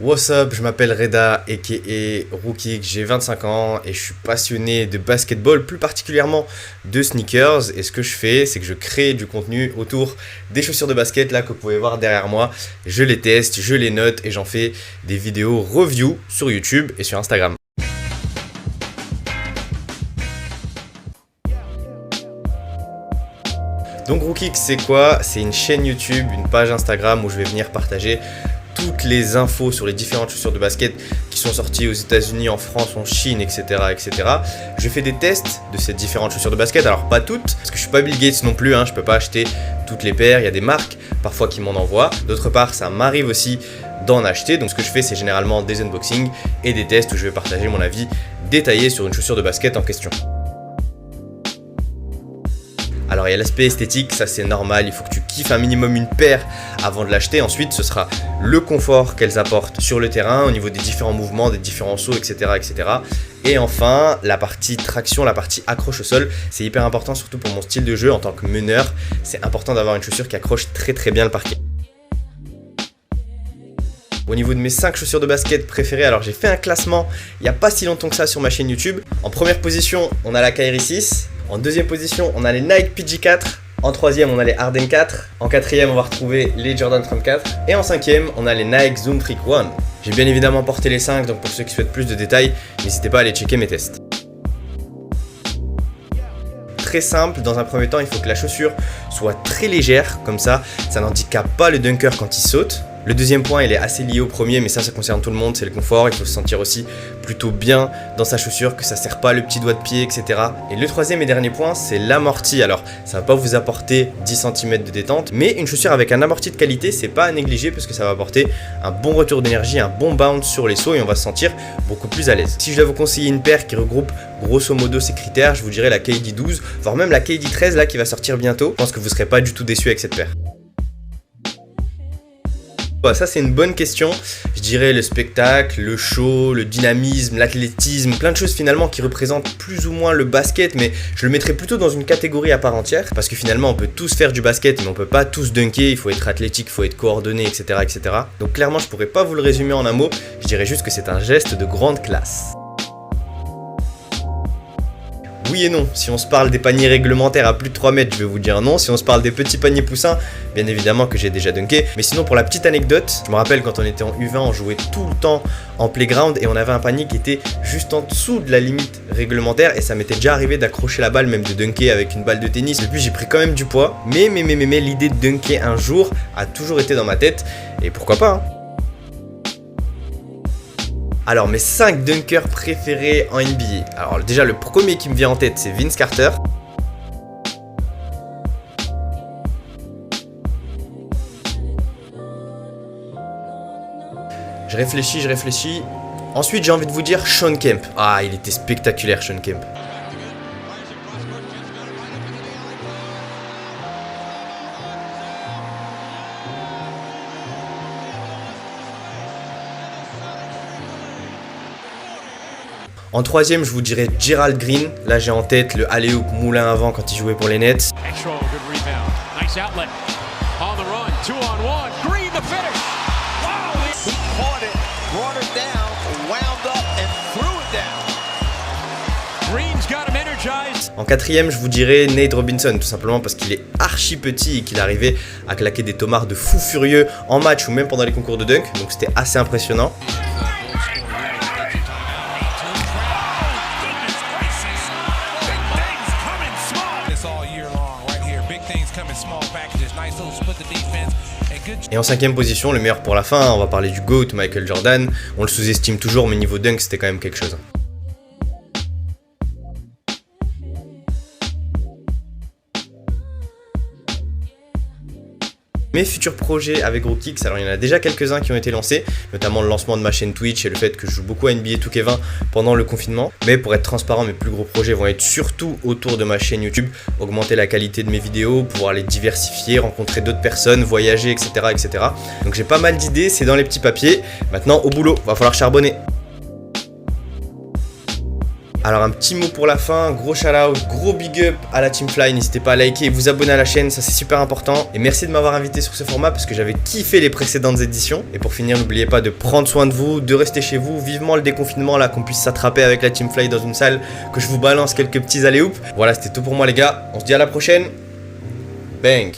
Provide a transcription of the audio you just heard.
What's up, je m'appelle Reda aka Rookick, j'ai 25 ans et je suis passionné de basketball, plus particulièrement de sneakers. Et ce que je fais, c'est que je crée du contenu autour des chaussures de basket là que vous pouvez voir derrière moi. Je les teste, je les note et j'en fais des vidéos review sur YouTube et sur Instagram. Donc Rookick, c'est quoi? C'est une chaîne YouTube, une page Instagram où je vais venir partager toutes les infos sur les différentes chaussures de basket qui sont sorties aux États-Unis, en France, en Chine, etc., etc. Je fais des tests de ces différentes chaussures de basket, alors pas toutes, parce que je suis pas Bill Gates non plus, je peux pas acheter toutes les paires, il y a des marques parfois qui m'en envoient. D'autre part, ça m'arrive aussi d'en acheter, donc ce que je fais, c'est généralement des unboxings et des tests où je vais partager mon avis détaillé sur une chaussure de basket en question. Alors il y a l'aspect esthétique, ça c'est normal, il faut que tu kiffes un minimum une paire avant de l'acheter. Ensuite ce sera le confort qu'elles apportent sur le terrain au niveau des différents mouvements, des différents sauts, etc. etc. Et enfin la partie traction, la partie accroche au sol, c'est hyper important surtout pour mon style de jeu en tant que meneur. C'est important d'avoir une chaussure qui accroche très bien le parquet. Au niveau de mes 5 chaussures de basket préférées, alors j'ai fait un classement il n'y a pas si longtemps que ça sur ma chaîne YouTube. En première position, on a la Kyrie 6. En deuxième position, on a les Nike PG4. En troisième, on a les Harden 4. En quatrième, on va retrouver les Jordan 34. Et en cinquième, on a les Nike Zoom Freak 1. J'ai bien évidemment porté les 5, donc pour ceux qui souhaitent plus de détails, n'hésitez pas à aller checker mes tests. Très simple, dans un premier temps, il faut que la chaussure soit très légère, comme ça n'handicape pas le dunker quand il saute. Le deuxième point, il est assez lié au premier, mais ça concerne tout le monde, c'est le confort. Il faut se sentir aussi plutôt bien dans sa chaussure, que ça ne serre pas le petit doigt de pied, etc. Et le troisième et dernier point, c'est l'amorti. Alors, ça ne va pas vous apporter 10 cm de détente, mais une chaussure avec un amorti de qualité, c'est pas à négliger parce que ça va apporter un bon retour d'énergie, un bon bounce sur les sauts et on va se sentir beaucoup plus à l'aise. Si je dois vous conseiller une paire qui regroupe grosso modo ces critères, je vous dirais la KD 12, voire même la KD 13 là qui va sortir bientôt. Je pense que vous ne serez pas du tout déçus avec cette paire. Ça c'est une bonne question, je dirais le spectacle, le show, le dynamisme, l'athlétisme, plein de choses finalement qui représentent plus ou moins le basket, mais je le mettrais plutôt dans une catégorie à part entière, parce que finalement on peut tous faire du basket, mais on peut pas tous dunker, il faut être athlétique, il faut être coordonné, etc., etc. Donc clairement je pourrais pas vous le résumer en un mot, je dirais juste que c'est un geste de grande classe. Oui et non, si on se parle des paniers réglementaires à plus de 3 mètres, je vais vous dire non. Si on se parle des petits paniers poussins, bien évidemment que j'ai déjà dunké. Mais sinon, pour la petite anecdote, je me rappelle quand on était en U20, on jouait tout le temps en playground et on avait un panier qui était juste en dessous de la limite réglementaire et ça m'était déjà arrivé d'accrocher la balle, même de dunker avec une balle de tennis. Depuis, j'ai pris quand même du poids, mais l'idée de dunker un jour a toujours été dans ma tête et pourquoi pas, Alors mes 5 dunkers préférés en NBA. Alors déjà le premier qui me vient en tête c'est Vince Carter. Je réfléchis. Ensuite j'ai envie de vous dire Shawn Kemp. Ah il était spectaculaire Shawn Kemp. En troisième, je vous dirais Gerald Green. Là, j'ai en tête le alley-oop moulin avant quand il jouait pour les Nets. En quatrième, je vous dirais Nate Robinson, tout simplement parce qu'il est archi petit et qu'il arrivait à claquer des tomards de fou furieux en match ou même pendant les concours de dunk. Donc c'était assez impressionnant. Et en cinquième position, le meilleur pour la fin, on va parler du GOAT, Michael Jordan. On le sous-estime toujours, mais niveau dunk, c'était quand même quelque chose. Mes futurs projets avec Rookick, alors il y en a déjà quelques-uns qui ont été lancés, notamment le lancement de ma chaîne Twitch et le fait que je joue beaucoup à NBA 2K20 pendant le confinement. Mais pour être transparent, mes plus gros projets vont être surtout autour de ma chaîne YouTube, augmenter la qualité de mes vidéos, pouvoir les diversifier, rencontrer d'autres personnes, voyager, etc., etc. Donc j'ai pas mal d'idées, c'est dans les petits papiers. Maintenant au boulot, va falloir charbonner. Alors un petit mot pour la fin, gros shout out, gros big up à la Team Fly, n'hésitez pas à liker et vous abonner à la chaîne, ça c'est super important. Et merci de m'avoir invité sur ce format parce que j'avais kiffé les précédentes éditions. Et pour finir, n'oubliez pas de prendre soin de vous, de rester chez vous, vivement le déconfinement là, qu'on puisse s'attraper avec la Team Fly dans une salle, que je vous balance quelques petits alley-oops. Voilà, c'était tout pour moi les gars, on se dit à la prochaine, bang.